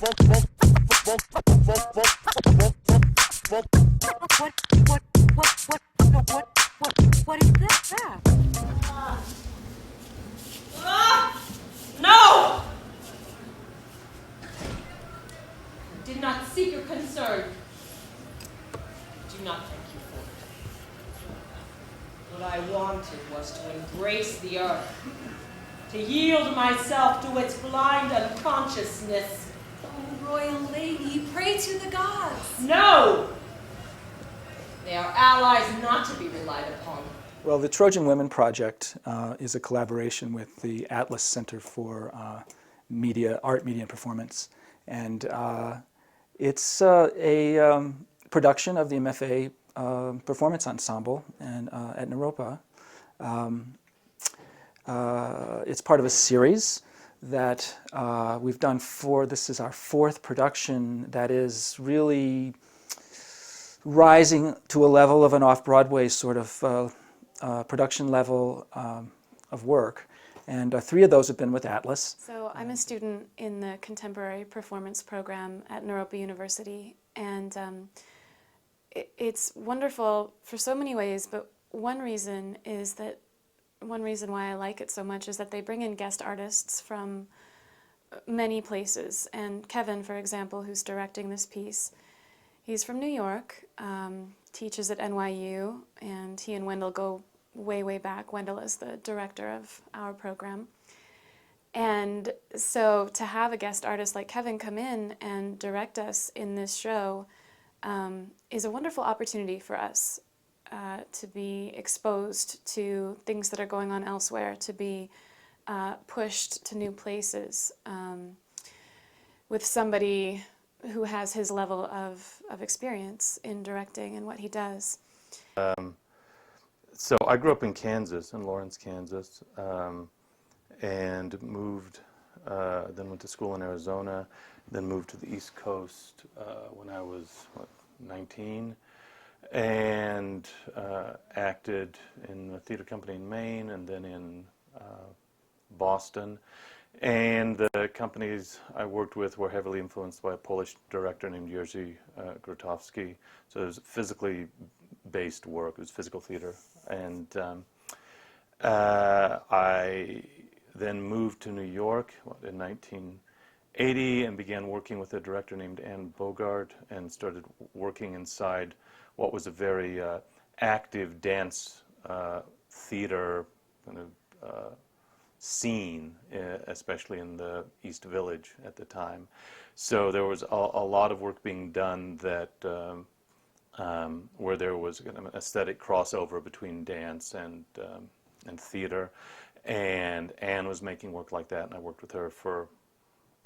What is that? No! I did not seek your concern. Do not thank you for it. What I wanted was to embrace the earth, to yield myself to its blind unconsciousness. Oh, royal lady, pray to the gods. No! They are allies not to be relied upon. Well, the Trojan Women Project is a collaboration with the Atlas Center for Art, Media, and Performance. And it's a production of the MFA Performance Ensemble and, at Naropa. It's part of a series that we've done this is our 4th production that is really rising to a level of an off-Broadway sort of production level of work. And 3 of those have been with Atlas. So I'm a student in the Contemporary Performance program at Naropa University, and it's wonderful for so many ways, but one reason why I like it so much is that they bring in guest artists from many places. And Kevin, for example, who's directing this piece, he's from New York, teaches at NYU, and he and Wendell go way, way back. Wendell is the director of our program. And so to have a guest artist like Kevin come in and direct us in this show is a wonderful opportunity for us to be exposed to things that are going on elsewhere, to be pushed to new places with somebody who has his level of experience in directing and what he does. So I grew up in Kansas, in Lawrence, Kansas, and moved, then went to school in Arizona, then moved to the East Coast when I was, 19, and acted in a theater company in Maine and then in Boston. And the companies I worked with were heavily influenced by a Polish director named Jerzy Grotowski. So it was physically based work, it was physical theater. And I then moved to New York in 1980 and began working with a director named Anne Bogart and started working inside what was a very active dance theater kind of scene, especially in the East Village at the time. So there was a lot of work being done that where there was an aesthetic crossover between dance and theater, and Anne was making work like that, and I worked with her for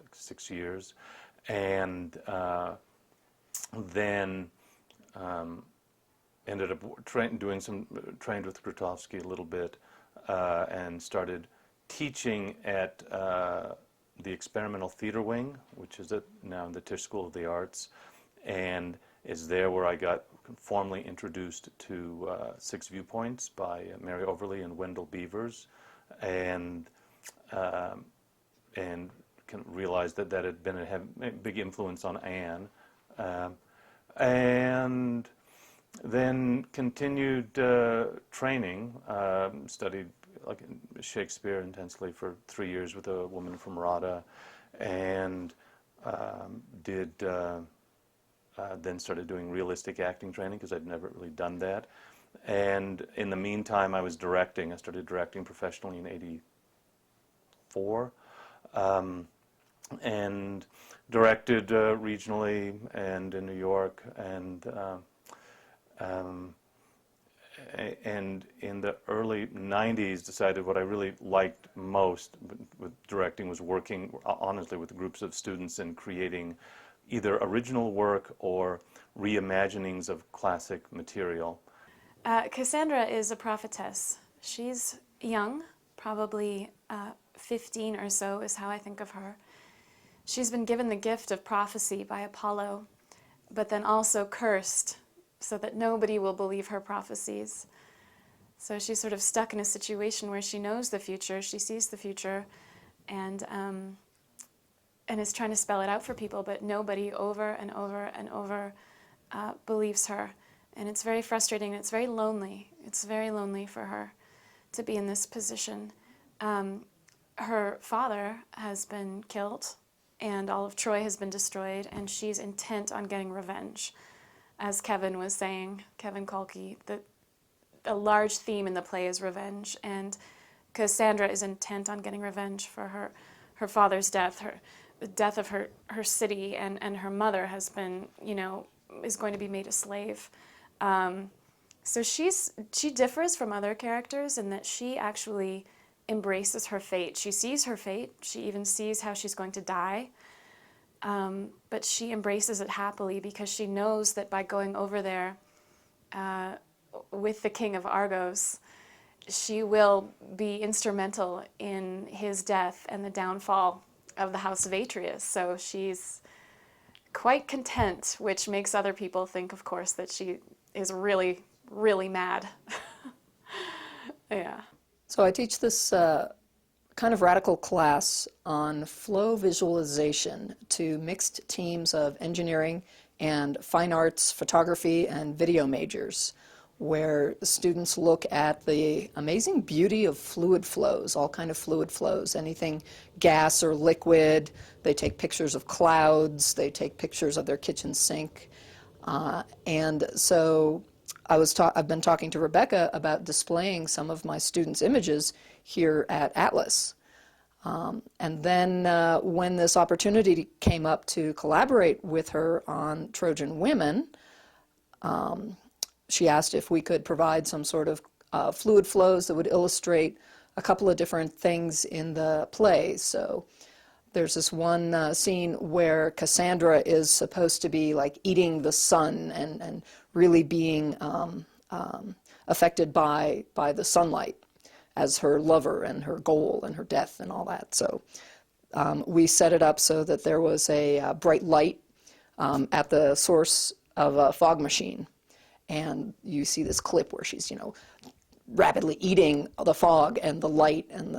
like 6 years, and then ended up trained with Grotowski a little bit, and started teaching at the Experimental Theater Wing, which is now in the Tisch School of the Arts, and is there where I got formally introduced to Six Viewpoints by Mary Overly and Wendell Beavers, and kind of realized that had been a big influence on Anne, and then continued training, studied like Shakespeare intensely for 3 years with a woman from RADA, and then started doing realistic acting training because I'd never really done that. And in the meantime, I was directing. I started directing professionally in '84, and directed regionally and in New York, and in the early '90s decided what I really liked most with directing was working honestly with groups of students and creating either original work or reimaginings of classic material. Cassandra is a prophetess. She's young, probably 15 or so is how I think of her. She's been given the gift of prophecy by Apollo, but then also cursed so that nobody will believe her prophecies. So she's sort of stuck in a situation where she knows the future, she sees the future, and and is trying to spell it out for people, but nobody over and over and over believes her. And it's very frustrating. It's very lonely. It's very lonely for her to be in this position. Her father has been killed, and all of Troy has been destroyed, and she's intent on getting revenge. As Kevin was saying, Kevin Kolke, a large theme in the play is revenge, and Cassandra is intent on getting revenge for her father's death, the death of her city, and her mother has been, is going to be made a slave. So she differs from other characters in that she actually embraces her fate. She sees her fate. She even sees how she's going to die. But she embraces it happily because she knows that by going over there with the king of Argos, she will be instrumental in his death and the downfall of the house of Atreus. So she's quite content, which makes other people think, of course, that she is really, really mad. Yeah. So I teach this kind of radical class on flow visualization to mixed teams of engineering and fine arts, photography, and video majors, where students look at the amazing beauty of fluid flows, all kind of fluid flows, anything gas or liquid. They take pictures of clouds, they take pictures of their kitchen sink. And so I've been talking to Rebecca about displaying some of my students' images here at Atlas. And then when this opportunity came up to collaborate with her on Trojan Women, she asked if we could provide some sort of fluid flows that would illustrate a couple of different things in the play. So there's this one scene where Cassandra is supposed to be like eating the sun and really being affected by the sunlight as her lover and her goal and her death and all that. So we set it up so that there was a bright light at the source of a fog machine. And you see this clip where she's, rapidly eating the fog and the light, and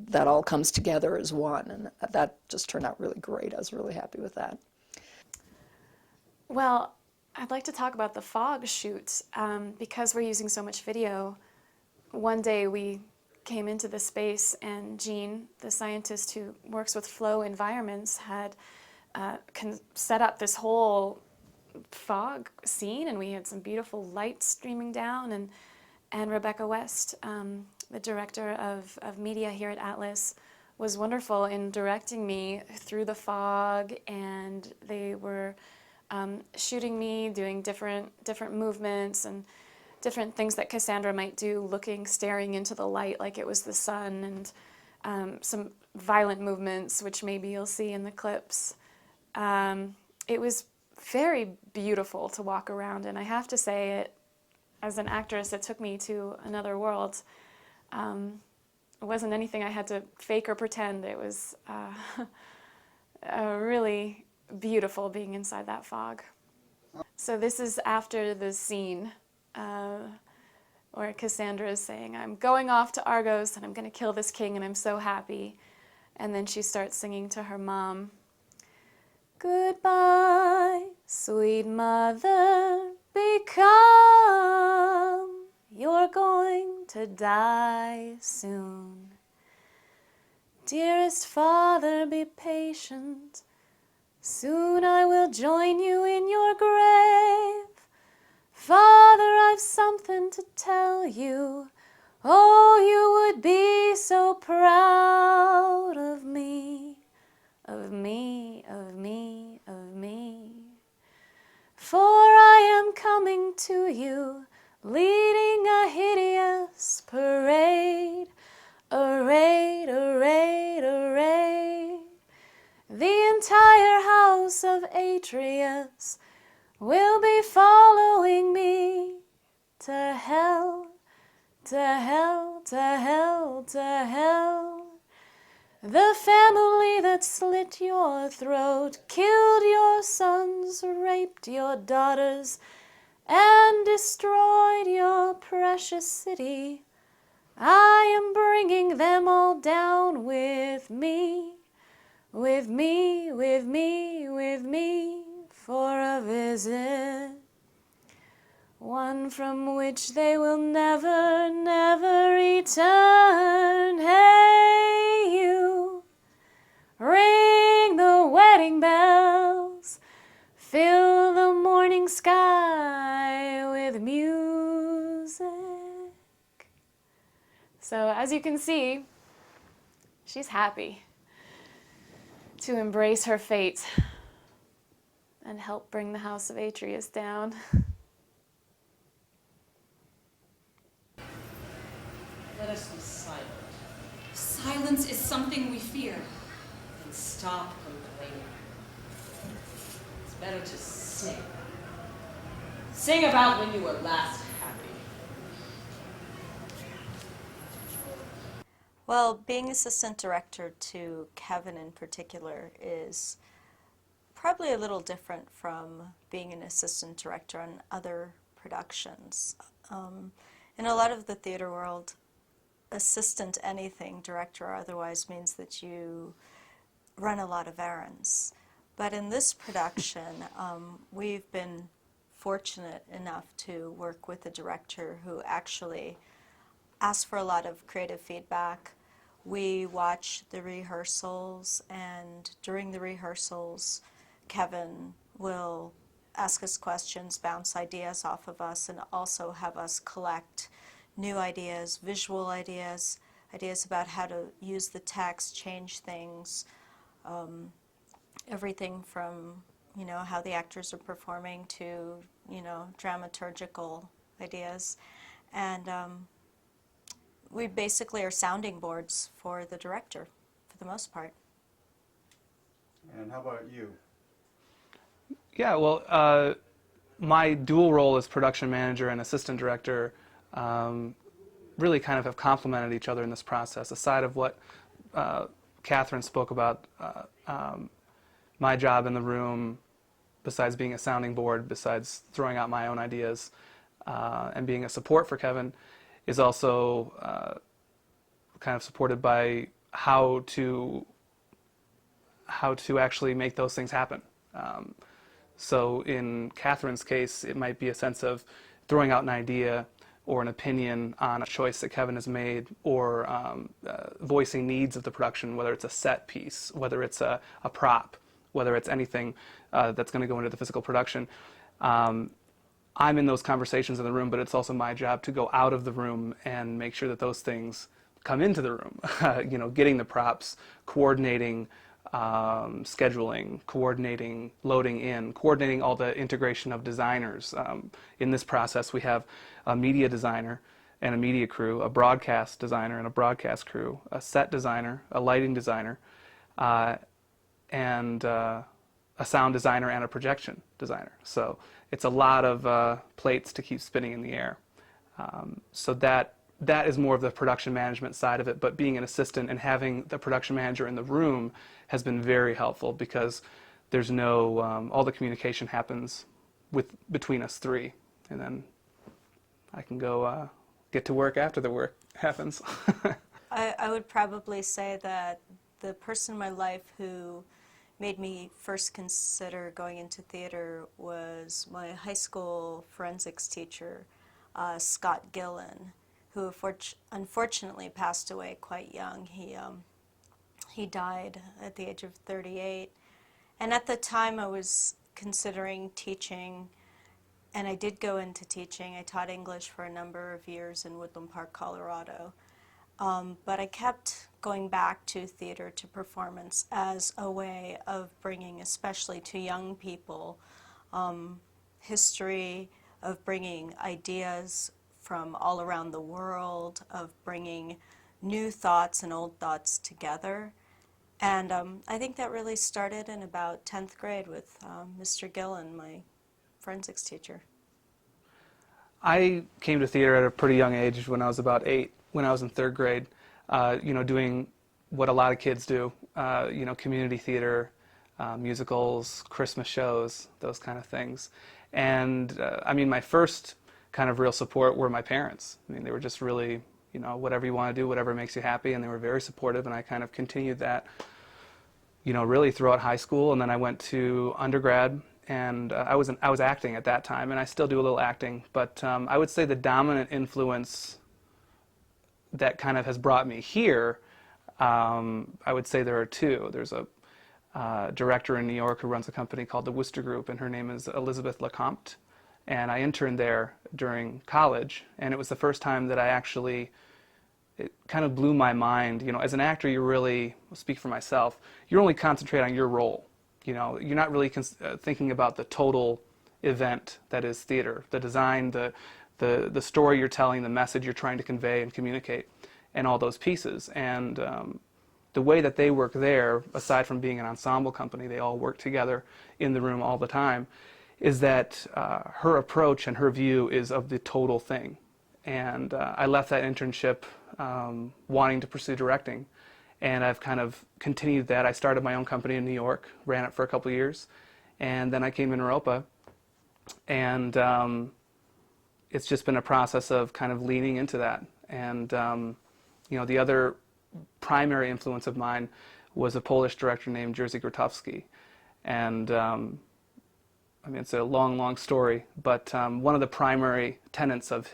that all comes together as one. And that just turned out really great. I was really happy with that. Well, I'd like to talk about the fog shoot. Because we're using so much video, one day we came into the space and Jean, the scientist who works with flow environments, had set up this whole fog scene, and we had some beautiful light streaming down, and Rebecca West, the director of media here at Atlas, was wonderful in directing me through the fog, and they were shooting me doing different movements and different things that Cassandra might do, staring into the light like it was the sun, and some violent movements, which maybe you'll see in the clips. It was very beautiful to walk around, and I have to say, as an actress, it took me to another world. It wasn't anything I had to fake or pretend. It was really beautiful being inside that fog. So this is after the scene where Cassandra is saying, "I'm going off to Argos and I'm going to kill this king and I'm so happy." And then she starts singing to her mom, "Goodbye, sweet mother, become, you're going to die soon. Dearest father, be patient, soon I will join you in your grave. Father, I've something to tell you, oh, you would be so proud of me, of me, of me, of me. For I am coming to you, leading a hideous parade, arrayed, arrayed, arrayed. The entire house of Atreus will be following me to hell, to hell, to hell, to hell. The family that slit your throat, killed your sons, raped your daughters, and destroyed your precious city, I am bringing them all down with me, with me, with me, with me for a visit, one from which they will never, never return. Hey, you, ring the wedding bells, fill the morning sky with music. So as you can see, she's happy to embrace her fate and help bring the house of Atreus down. Let us be silent Silence is something we fear. and stop complaining. It's better to sing. Sing about when you were last happy. Well, being assistant director to Kevin in particular is probably a little different from being an assistant director on other productions. In a lot of the theater world, assistant anything, director or otherwise, means that you run a lot of errands. But in this production, we've been fortunate enough to work with a director who actually asked for a lot of creative feedback. We watch the rehearsals, and during the rehearsals, Kevin will ask us questions, bounce ideas off of us, and also have us collect new ideas, visual ideas, ideas about how to use the text, change things, everything from, how the actors are performing to, dramaturgical ideas. And we basically are sounding boards for the director, for the most part. And how about you? Yeah, well, my dual role as production manager and assistant director really kind of have complemented each other in this process. Aside of what Catherine spoke about, my job in the room, besides being a sounding board, besides throwing out my own ideas and being a support for Kevin, is also kind of supported by how to actually make those things happen. So in Catherine's case, it might be a sense of throwing out an idea or an opinion on a choice that Kevin has made, or voicing needs of the production, whether it's a set piece, whether it's a prop, whether it's anything that's going to go into the physical production. I'm in those conversations in the room, but it's also my job to go out of the room and make sure that those things come into the room. Getting the props, coordinating, scheduling, coordinating, loading in, coordinating all the integration of designers. In this process, we have a media designer and a media crew, a broadcast designer and a broadcast crew, a set designer, a lighting designer, and a sound designer and a projection designer. So it's a lot of plates to keep spinning in the air. So that is more of the production management side of it, but being an assistant and having the production manager in the room has been very helpful, because there's no, all the communication happens between us three, and then I can go get to work after the work happens. I would probably say that the person in my life who made me first consider going into theater was my high school forensics teacher, Scott Gillen, who unfortunately passed away quite young. He died at the age of 38. And at the time I was considering teaching, and I did go into teaching. I taught English for a number of years in Woodland Park, Colorado. But I kept going back to theater, to performance, as a way of bringing, especially to young people, history, of bringing ideas from all around the world, of bringing new thoughts and old thoughts together. And I think that really started in about 10th grade with Mr. Gillen, my forensics teacher. I came to theater at a pretty young age, when I was about 8, when I was in 3rd grade, doing what a lot of kids do, community theater, musicals, Christmas shows, those kind of things. And my first kind of real support were my parents. They were just really, whatever you want to do, whatever makes you happy, and they were very supportive, and I kind of continued that really throughout high school, and then I went to undergrad, and I was acting at that time, and I still do a little acting, but I would say the dominant influence that kind of has brought me here, I would say there are two. There's a director in New York who runs a company called the Worcester Group, and her name is Elizabeth Lecomte, and I interned there during college, and it was the first time that it kind of blew my mind. As an actor, I'll speak for myself, you're only concentrate on your role. You're not really thinking about the total event that is theater, the design, the story you're telling, the message you're trying to convey and communicate, and all those pieces. And the way that they work there, aside from being an ensemble company, they all work together in the room all the time, is that her approach and her view is of the total thing. And I left that internship wanting to pursue directing, and I've kind of continued that. I started my own company in New York, ran it for a couple of years, and then I came to Naropa, and it's just been a process of kind of leaning into that. And the other primary influence of mine was a Polish director named Jerzy Grotowski, and it's a long story, but one of the primary tenets of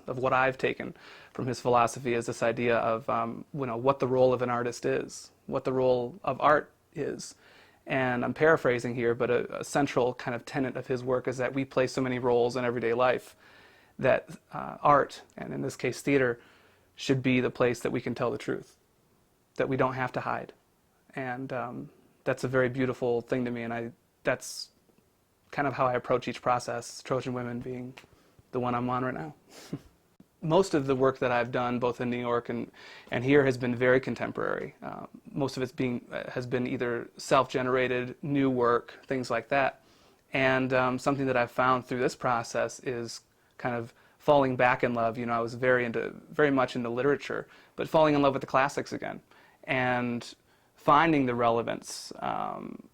what I've taken from his philosophy is this idea of what the role of an artist is, what the role of art is. And I'm paraphrasing here, but a central kind of tenet of his work is that we play so many roles in everyday life that art, and in this case theater, should be the place that we can tell the truth, that we don't have to hide. And that's a very beautiful thing to me, and that's kind of how I approach each process, Trojan Women being the one I'm on right now. Most of the work that I've done, both in New York and here, has been very contemporary. Most of it has been either self-generated, new work, things like that. And something that I've found through this process is kind of falling back in love. I was very much into literature, but falling in love with the classics again, and finding the relevance,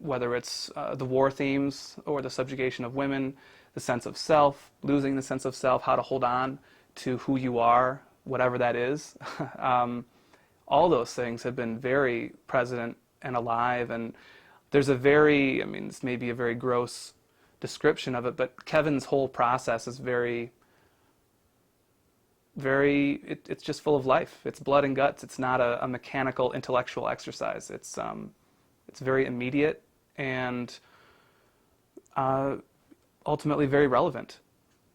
whether it's the war themes or the subjugation of women, the sense of self, losing the sense of self, how to hold on to who you are, whatever that is. All those things have been very present and alive, and there's this may be a very gross description of it, but Kevin's whole process is it's just full of life. It's blood and guts. It's not a mechanical intellectual exercise. It's very immediate and ultimately very relevant,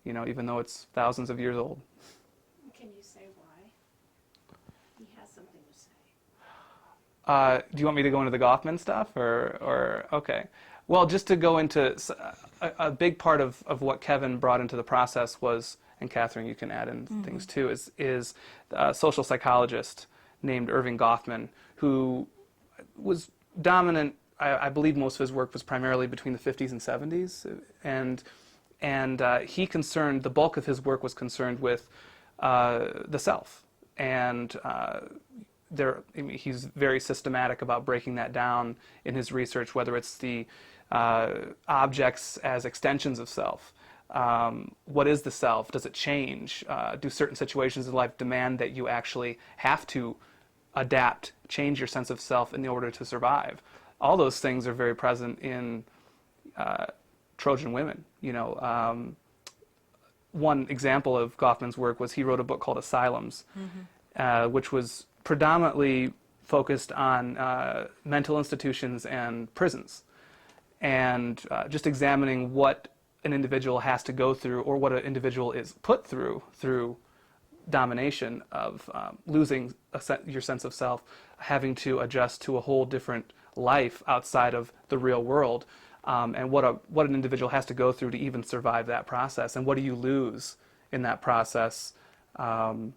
even though it's thousands of years old. Can you say why? He has something to say. Do you want me to go into the Goffman stuff, or okay? Well, just to go into a big part of what Kevin brought into the process was, and Catherine, you can add in things too, is a social psychologist named Irving Goffman, who was dominant. I believe most of his work was primarily between the 50s and 70s, and the bulk of his work was concerned with the self, and he's very systematic about breaking that down in his research, whether it's the objects as extensions of self. What is the self? Does it change? Do certain situations in life demand that you actually have to adapt, change your sense of self in order to survive? All those things are very present in Trojan Women. One example of Goffman's work was he wrote a book called Asylums, which was predominantly focused on mental institutions and prisons, and just examining what an individual has to go through, or what an individual is put through domination of losing your sense of self, having to adjust to a whole different life outside of the real world, and what an individual has to go through to even survive that process, and what do you lose in that process, and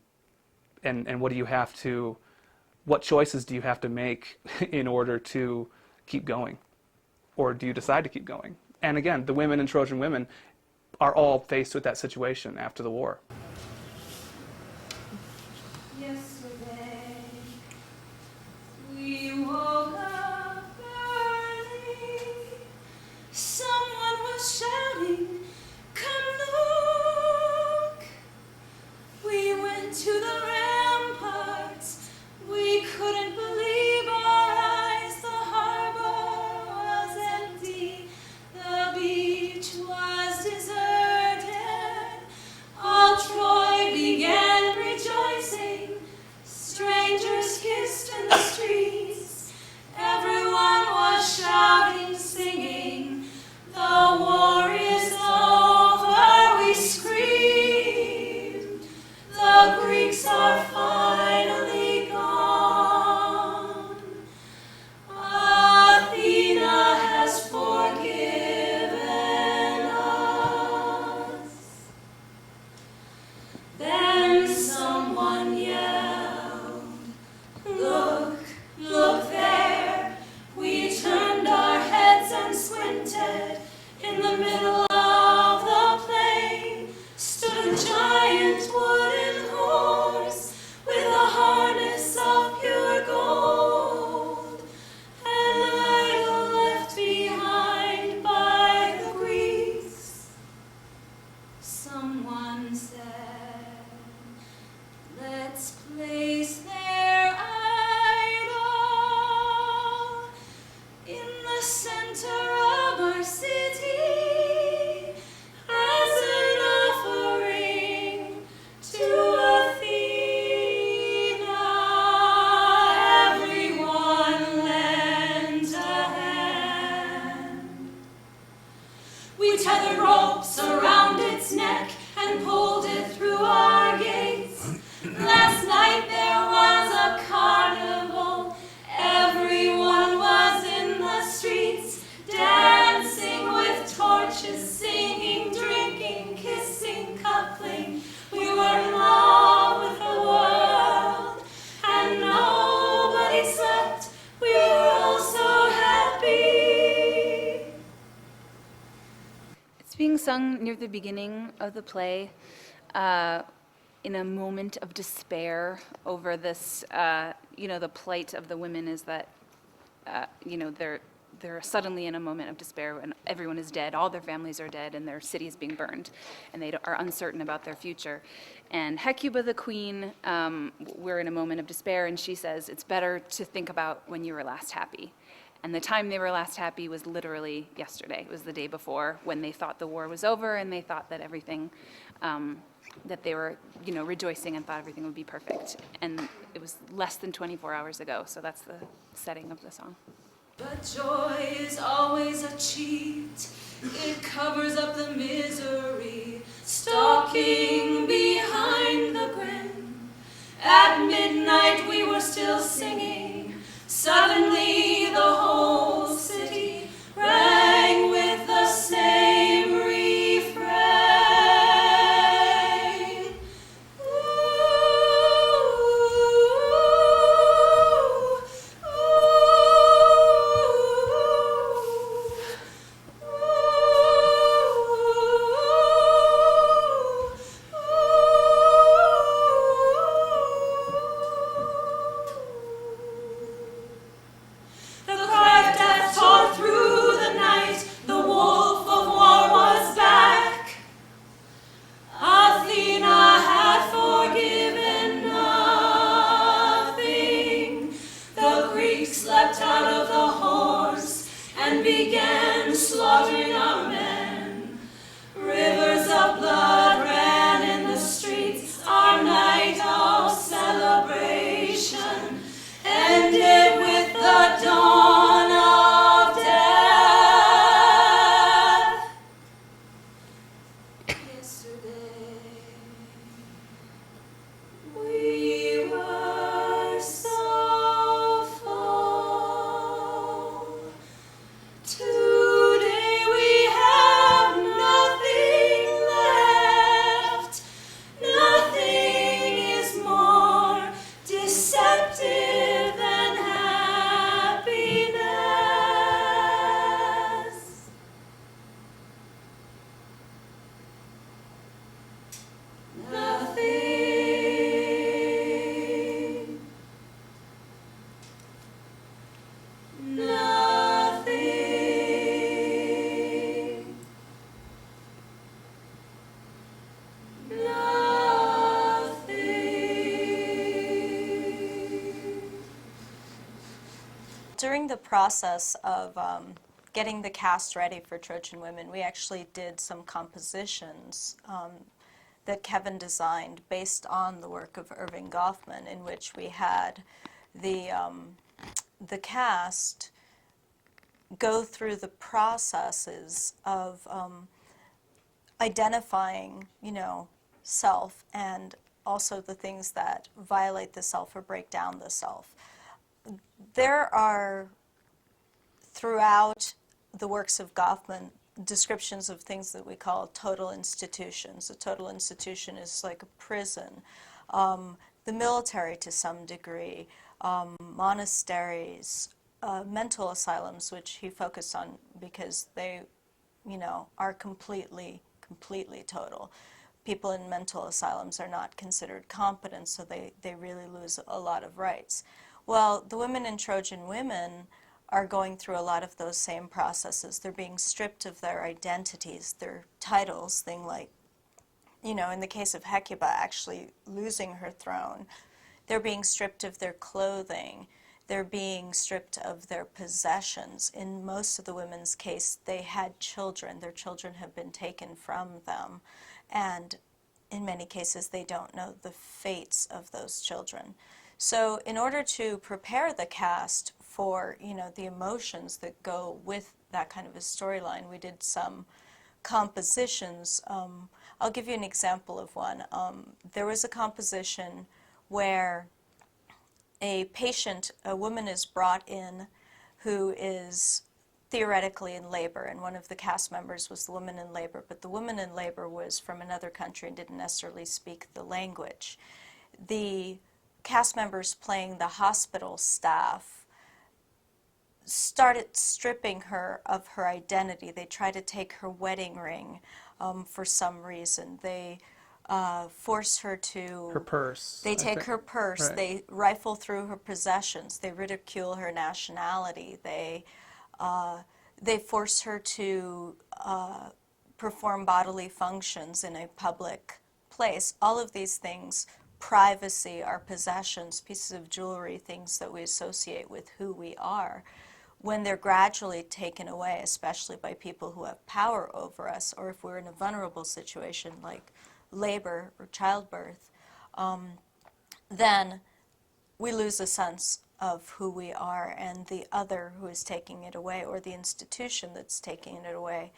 what choices do you have to make in order to keep going, or do you decide to keep going? And again, the women in Trojan Women are all faced with that situation after the war. Yesterday, we woke up early. Someone was shouting, "Come look!" We went to the ramparts. We couldn't believe our eyes. The harbor sung near the beginning of the play in a moment of despair over this, the plight of the women is that, they're suddenly in a moment of despair when everyone is dead, all their families are dead, and their city is being burned, and they are uncertain about their future. And Hecuba, the queen, we're in a moment of despair, and she says, it's better to think about when you were last happy. And the time they were last happy was literally yesterday. It was the day before, when they thought the war was over, and they thought that everything, that they were, rejoicing and thought everything would be perfect. And it was less than 24 hours ago, so that's the setting of the song. But joy is always a cheat. It covers up the misery. Stalking behind the grin. At midnight we were still singing. Suddenly the whole city rang with the same refrain. Ooh, ooh, the cry of death tore through the night. The wolf of war was back. Athena had forgiven nothing. The Greeks leapt out of the horse and began slaughtering our men. Rivers of blood ran in the streets. Our night of celebration ended with the dawn of death. Yesterday we were so full. Today we have nothing left. Nothing is more deceptive than happiness. Nothing. Nothing. Nothing. During the process of getting the cast ready for Trojan Women, we actually did some compositions that Kevin designed based on the work of Irving Goffman, in which we had the cast go through the processes of identifying, self, and also the things that violate the self or break down the self. There are, throughout the works of Goffman, descriptions of things that we call total institutions. A total institution is like a prison, the military to some degree, monasteries, mental asylums, which he focused on because they, are completely total. People in mental asylums are not considered competent, so they really lose a lot of rights. Well, the women in Trojan Women are going through a lot of those same processes. They're being stripped of their identities, their titles, things like, in the case of Hecuba actually losing her throne. They're being stripped of their clothing. They're being stripped of their possessions. In most of the women's case, they had children. Their children have been taken from them. And in many cases, they don't know the fates of those children. So in order to prepare the cast for, the emotions that go with that kind of a storyline, we did some compositions. I'll give you an example of one. There was a composition where a woman is brought in who is theoretically in labor, and one of the cast members was the woman in labor, but the woman in labor was from another country and didn't necessarily speak the language. The cast members playing the hospital staff started stripping her of her identity. They try to take her wedding ring for some reason. They force her to... Her purse. They take her purse. Right. They rifle through her possessions. They ridicule her nationality. They force her to perform bodily functions in a public place. All of these things, privacy, our possessions, pieces of jewelry, things that we associate with who we are, when they're gradually taken away, especially by people who have power over us, or if we're in a vulnerable situation like labor or childbirth, then we lose a sense of who we are, and the other who is taking it away, or the institution that's taking it away,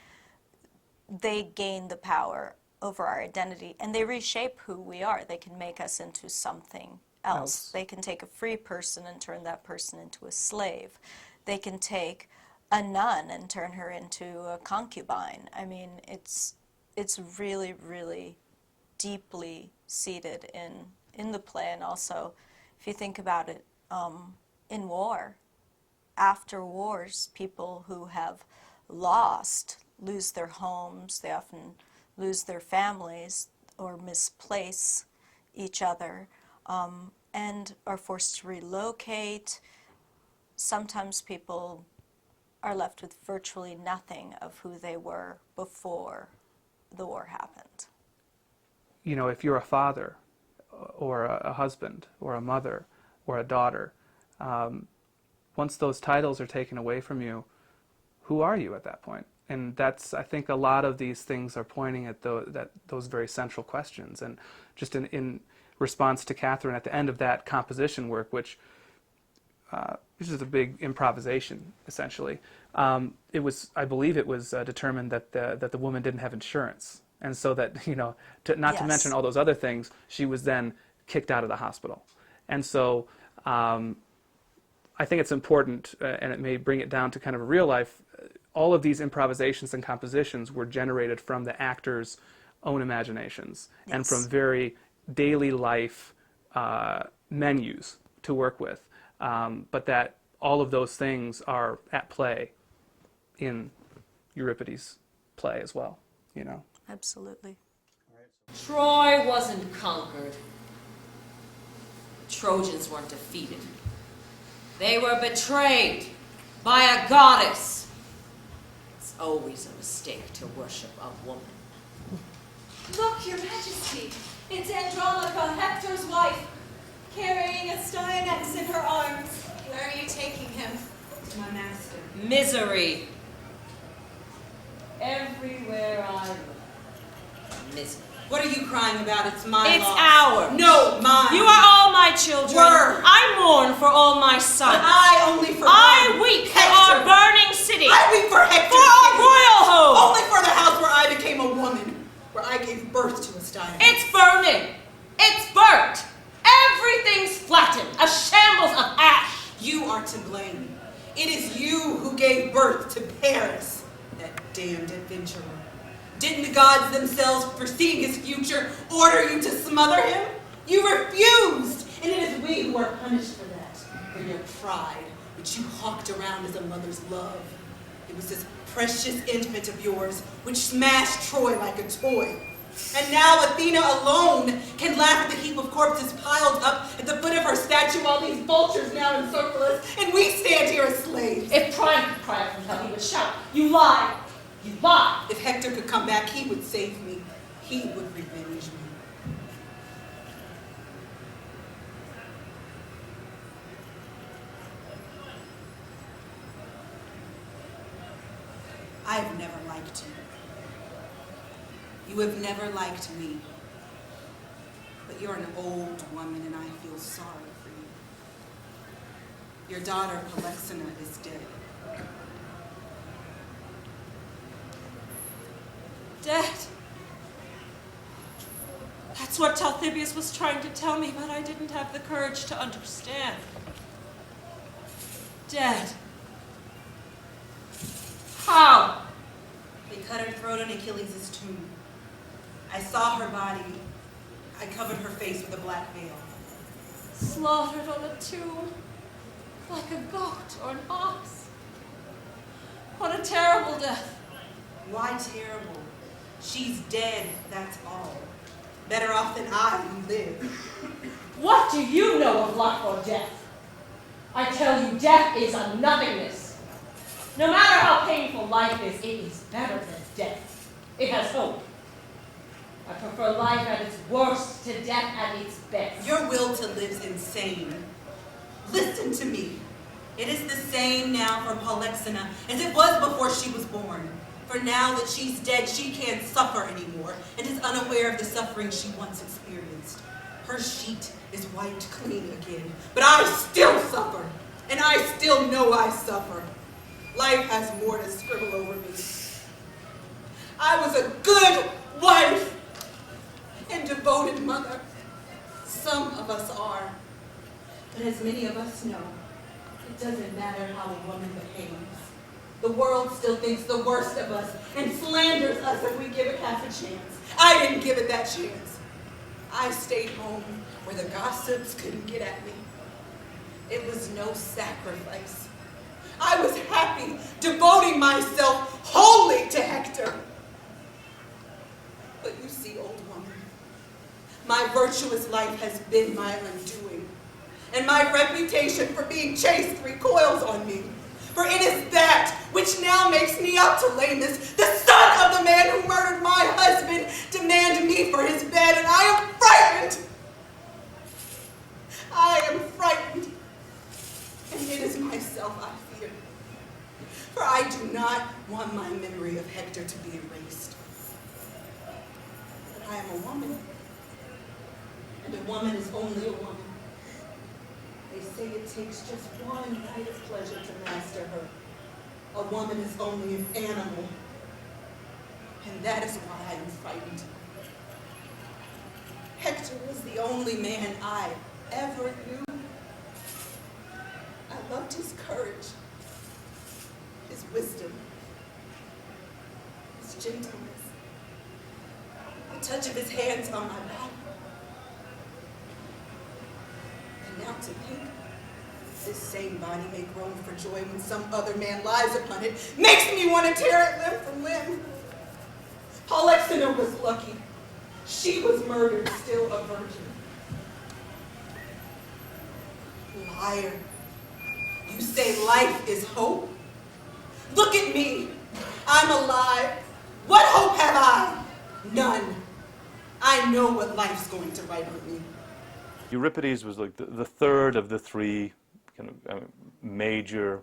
they gain the power over our identity, and they reshape who we are. They can make us into something else. They can take a free person and turn that person into a slave. They can take a nun and turn her into a concubine. I mean, it's really, really deeply seated in the play, and also, if you think about it, in war, after wars, people who have lost lose their homes, they often lose their families or misplace each other, and are forced to relocate. Sometimes people are left with virtually nothing of who they were before the war happened. You know, if you're a father or a husband or a mother or a daughter, once those titles are taken away from you, who are you at that point? And that's, I think, a lot of these things are pointing at those very central questions. And just in response to Catherine, at the end of that composition work, which is a big improvisation, essentially, it was, I believe, it was determined that the woman didn't have insurance, and so that, you know, not to mention all those other things, she was then kicked out of the hospital. And so I think it's important, and it may bring it down to kind of real life. All of these improvisations and compositions were generated from the actors' own imaginations and from very daily life menus to work with, but that all of those things are at play in Euripides' play as well, you know. Absolutely. Troy wasn't conquered. Trojans weren't defeated. They were betrayed by a goddess. It's always a mistake to worship a woman. Look, Your Majesty, it's Andromache, Hector's wife, carrying a Styanax in her arms. Where are you taking him? To my master. Misery. Everywhere I look. Misery. What are you crying about? It's my It's loss. ours. No, mine. You are all my children. Were. I mourn for all my sons. But I only for I one. weep for Hector. our burning city. I weep for Hector. For our royal home. Only for the house where I became a woman, where I gave birth to a Stein. It's burning. It's burnt. Everything's flattened. A shambles of ash. You are to blame. It is you who gave birth to Paris, that damned adventurer. Didn't the gods themselves, foreseeing his future, order you to smother him? You refused, and it is we who are punished for that, for your pride, which you hawked around as a mother's love. It was this precious infant of yours which smashed Troy like a toy. And now Athena alone can laugh at the heap of corpses piled up at the foot of her statue while these vultures now encircle us, and we stand here as slaves. If Priam could cry out from hell, he would shout, "You lie! You lie!" If Hector could come back, he would save me. He would revenge me. I have never liked you. You have never liked me. But you're an old woman, and I feel sorry for you. Your daughter, Polyxena, is dead. Dead. That's what Talthybius was trying to tell me, but I didn't have the courage to understand. Dead. How? They cut her throat on Achilles' tomb. I saw her body. I covered her face with a black veil. Slaughtered on a tomb, like a goat or an ox. What a terrible death. Why terrible? She's dead, that's all. Better off than I who live. What do you know of life or death? I tell you, death is a nothingness. No matter how painful life is, it is better than death. It has hope. I prefer life at its worst to death at its best. Your will to live's insane. Listen to me. It is the same now for Polexena as it was before she was born. For now that she's dead, she can't suffer anymore and is unaware of the suffering she once experienced. Her sheet is wiped clean again, but I still suffer, and I still know I suffer. Life has more to scribble over me. I was a good wife and devoted mother. Some of us are, but as many of us know, it doesn't matter how a woman behaves. The world still thinks the worst of us and slanders us if we give it half a chance. I didn't give it that chance. I stayed home where the gossips couldn't get at me. It was no sacrifice. I was happy devoting myself wholly to Hector. But you see, old woman, my virtuous life has been my undoing, and my reputation for being chaste recoils on me. For it is that which now makes me up to lameness. The son of the man who murdered my husband demand me for his bed, and I am frightened. I am frightened, and it is myself I fear. For I do not want my memory of Hector to be erased. But I am a woman, and a woman is only a woman. They say it takes just one night of pleasure to master her. A woman is only an animal, and that is why I am frightened. Hector was the only man I ever knew. I loved his courage, his wisdom, his gentleness, the touch of his hands on my body. And now to think this same body may groan for joy when some other man lies upon it makes me want to tear it limb from limb. Polexena was lucky. She was murdered, still a virgin. Liar. You say life is hope? Look at me. I'm alive. What hope have I? None. I know what life's going to write on me. Euripides was like the third of the three kind of major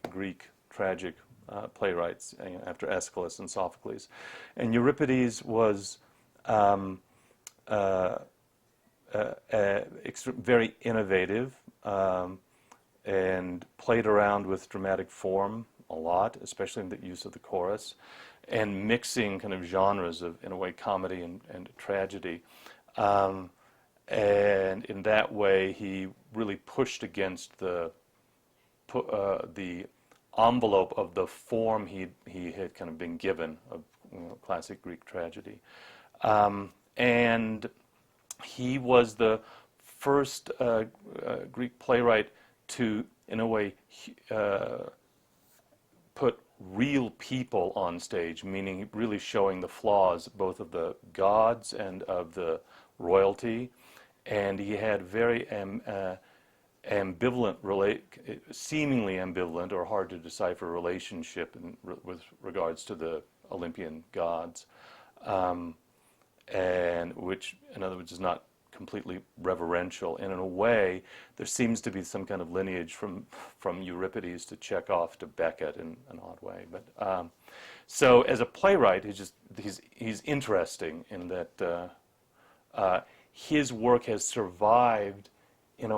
Greek tragic playwrights after Aeschylus and Sophocles. And Euripides was very innovative and played around with dramatic form a lot, especially in the use of the chorus, and mixing kind of genres of, in a way, comedy and tragedy. And in that way, he really pushed against the envelope of the form he had kind of been given of classic Greek tragedy. And he was the first Greek playwright to, in a way, put real people on stage, meaning really showing the flaws both of the gods and of the royalty. And he had very ambivalent, seemingly ambivalent or hard to decipher relationship with regards to the Olympian gods, and which, in other words, is not completely reverential. And in a way, there seems to be some kind of lineage from Euripides to Chekhov to Beckett in an odd way. But so, as a playwright, he's interesting in that. His work has survived and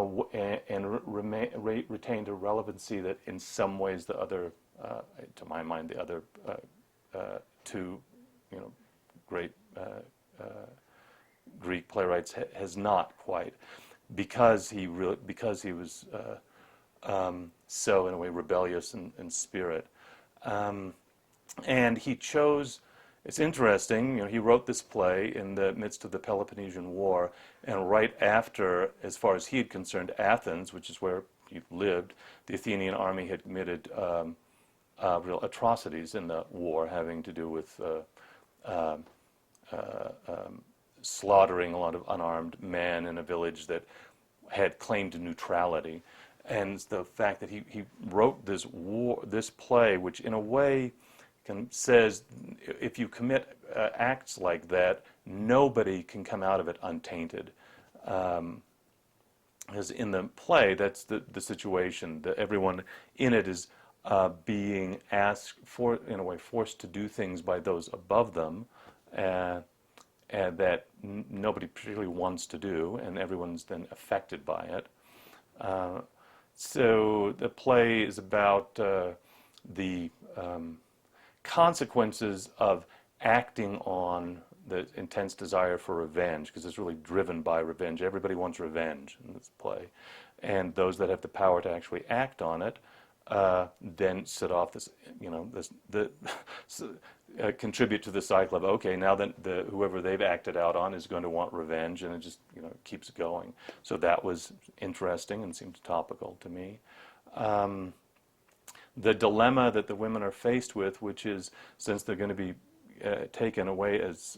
retained a relevancy that, in some ways, the other, to my mind, the other two, great Greek playwrights has not quite, because he was so, in a way, rebellious in spirit, and he chose. It's interesting, he wrote this play in the midst of the Peloponnesian War, and right after, as far as he had concerned, Athens, which is where he lived, the Athenian army had committed real atrocities in the war, having to do with slaughtering a lot of unarmed men in a village that had claimed neutrality. And the fact that he wrote this play, which in a way says if you commit acts like that, nobody can come out of it untainted. Because in the play, that's the situation. Everyone in it is being asked for, in a way, forced to do things by those above them, and that nobody particularly wants to do, and everyone's then affected by it. So the play is about the consequences of acting on the intense desire for revenge, because it's really driven by revenge. Everybody wants revenge in this play. And those that have the power to actually act on it then set off this, contribute to the cycle of, okay, now then whoever they've acted out on is going to want revenge, and it just keeps going. So that was interesting and seemed topical to me. The dilemma that the women are faced with, which is, since they're going to be taken away as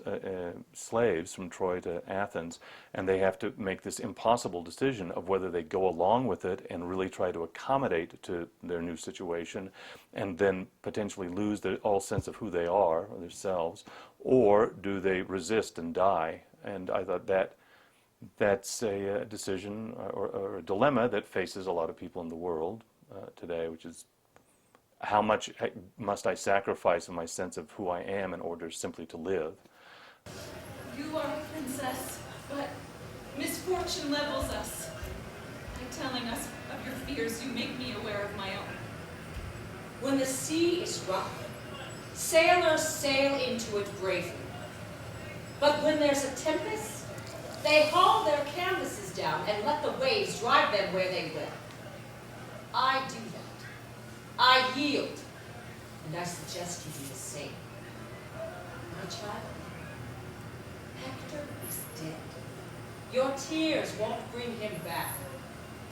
slaves from Troy to Athens, and they have to make this impossible decision of whether they go along with it and really try to accommodate to their new situation, and then potentially lose all sense of who they are, or themselves, or do they resist and die? And I thought that's a decision or a dilemma that faces a lot of people in the world today, which is, how much must I sacrifice of my sense of who I am in order simply to live? You are a princess, but misfortune levels us. By telling us of your fears, you make me aware of my own. When the sea is rough, sailors sail into it bravely. But when there's a tempest, they haul their canvases down and let the waves drive them where they will. I do that. I yield, and I suggest you do the same. My child, Hector is dead. Your tears won't bring him back.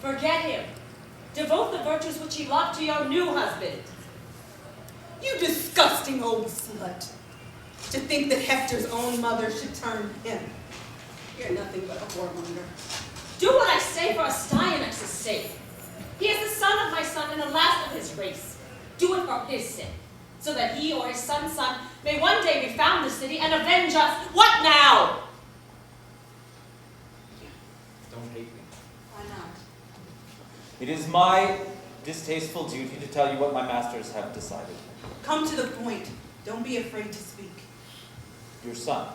Forget him. Devote the virtues which he loved to your new husband. You disgusting old slut. To think that Hector's own mother should turn him. You're nothing but a whoremonger. Do what I say for Astyanax' sake. He is the son of my son and the last of his race. Do it for his sake, so that he or his son's son may one day be found in the city and avenge us. What now? Don't hate me. Why not? It is my distasteful duty to tell you what my masters have decided. Come to the point. Don't be afraid to speak. Your son.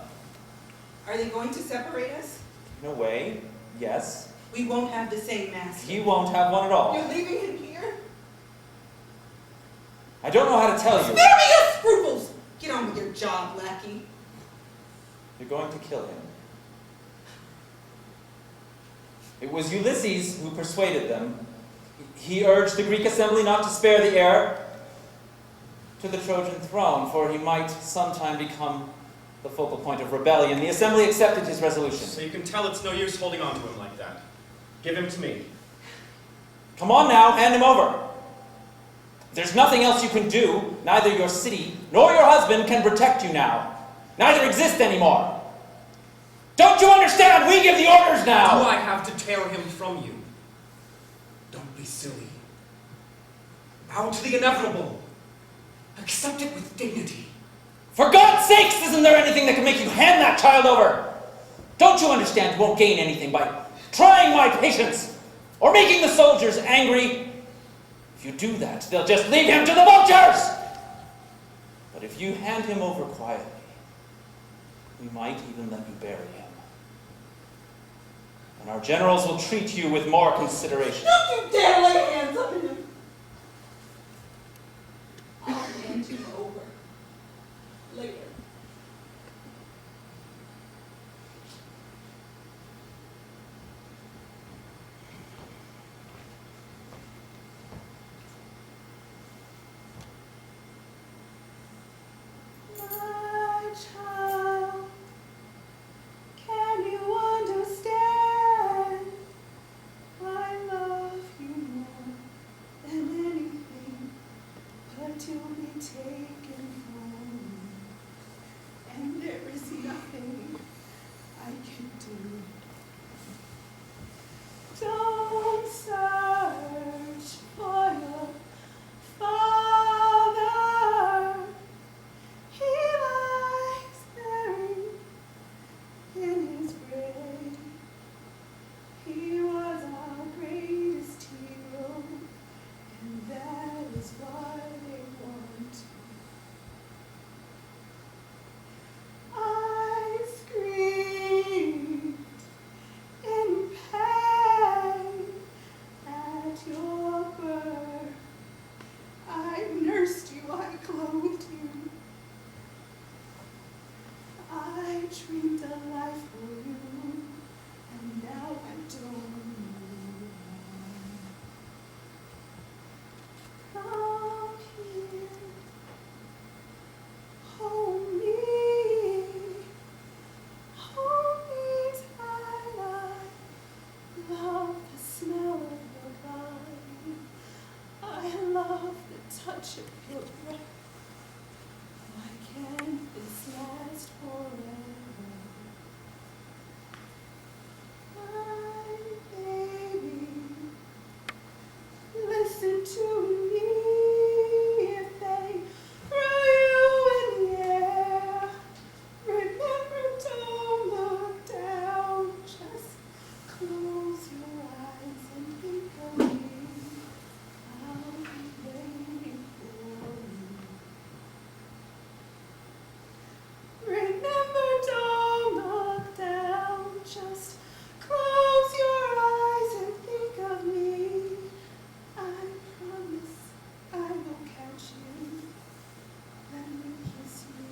Are they going to separate us? In a way, yes. We won't have the same master. He won't have one at all. You're leaving him here? I don't know how to tell you. Spare me your scruples! Get on with your job, lackey. You're going to kill him. It was Ulysses who persuaded them. He urged the Greek assembly not to spare the heir to the Trojan throne, for he might sometime become the focal point of rebellion. The assembly accepted his resolution. So you can tell it's no use holding on to him like that. Give him to me. Come on now, hand him over. If there's nothing else you can do, neither your city nor your husband can protect you now. Neither exist anymore. Don't you understand? We give the orders now. Do I have to tear him from you? Don't be silly. Bow to the inevitable. Accept it with dignity. For God's sakes, isn't there anything that can make you hand that child over? Don't you understand you won't gain anything by trying my patience or making the soldiers angry? If you do that, they'll just leave him to the vultures. But if you hand him over quietly, we might even let you bury him. And our generals will treat you with more consideration. Don't you dare lay hands on him! I'll hand you over. Later. My child, can you understand? I love you more do. Don't search for your father. He lies buried in his grave. He was our greatest hero, and that is why they want you. I screamed in pain at your birth. I nursed you, I clothed you. I dreamed a life for you, and now I don't know why. Come here, hold me tight. I love the smell of your body. I love the touch of your breath. Why can't this last forever? My baby, listen to me. If they throw you in the air, remember, don't look down. Just close your eyes and think of me. I'll be waiting for you. Remember, don't look down. Just close your eyes and think of me. I promise I will catch you. Let me kiss you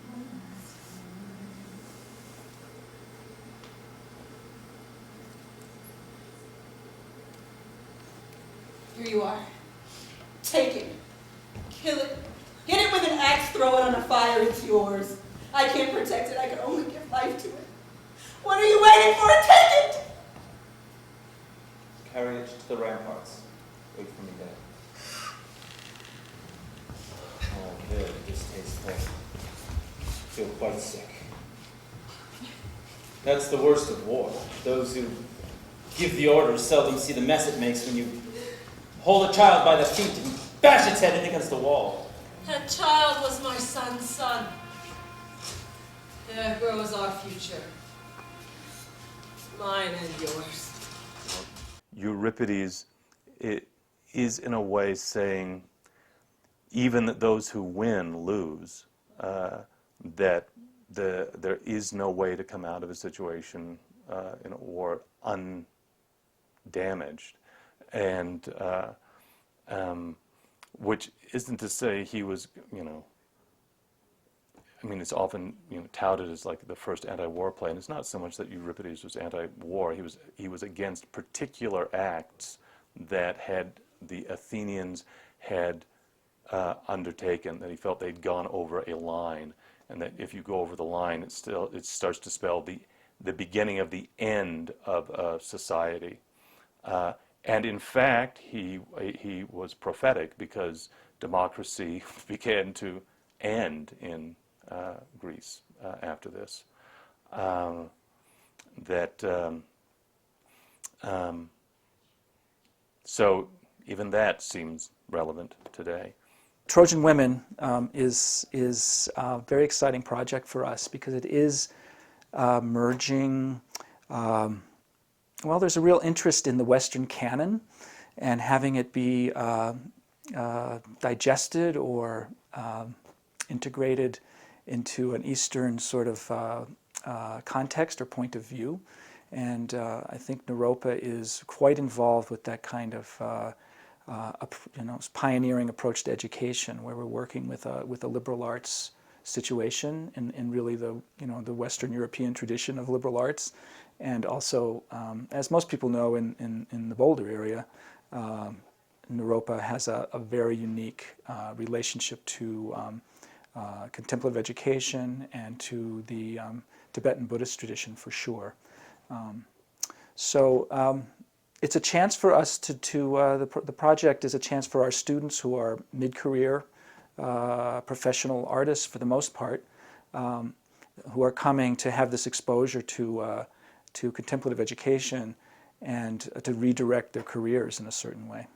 one last time. Here you are. Take it. Kill it. Hit it with an axe, throw it on a fire, it's yours. I can't protect it, I can only give life to it. What are you waiting for? Take it! Carry it to the ramparts. Wait for me there. Oh, good. It just tastes like I feel quite sick. That's the worst of war. Those who give the orders seldom see the mess it makes when you hold a child by the feet and bash its head in against the wall. That child was my son's son. There grows our future. Mine and yours. Euripides is in a way saying, even that those who win lose, that there is no way to come out of a situation in a war undamaged, and which isn't to say he was, I mean, it's often touted as like the first anti-war play, and it's not so much that Euripides was anti-war. He was against particular acts that the Athenians had undertaken, that he felt they'd gone over a line, and that if you go over the line, it starts to spell the beginning of the end of a society. And in fact, he was prophetic, because democracy began to end in Greece after this. So even that seems relevant today. Trojan Women is a very exciting project for us, because it is merging. Well, there's a real interest in the Western canon and having it be digested or integrated into an Eastern sort of context or point of view. And I think Naropa is quite involved with that kind of pioneering approach to education, where we're working with a liberal arts situation in really the Western European tradition of liberal arts. And also, as most people know, in the Boulder area, Naropa has a very unique relationship to contemplative education and to the Tibetan Buddhist tradition, for sure. So it's a chance for us the project is a chance for our students who are mid-career professional artists for the most part, who are coming to have this exposure to contemplative education and to redirect their careers in a certain way.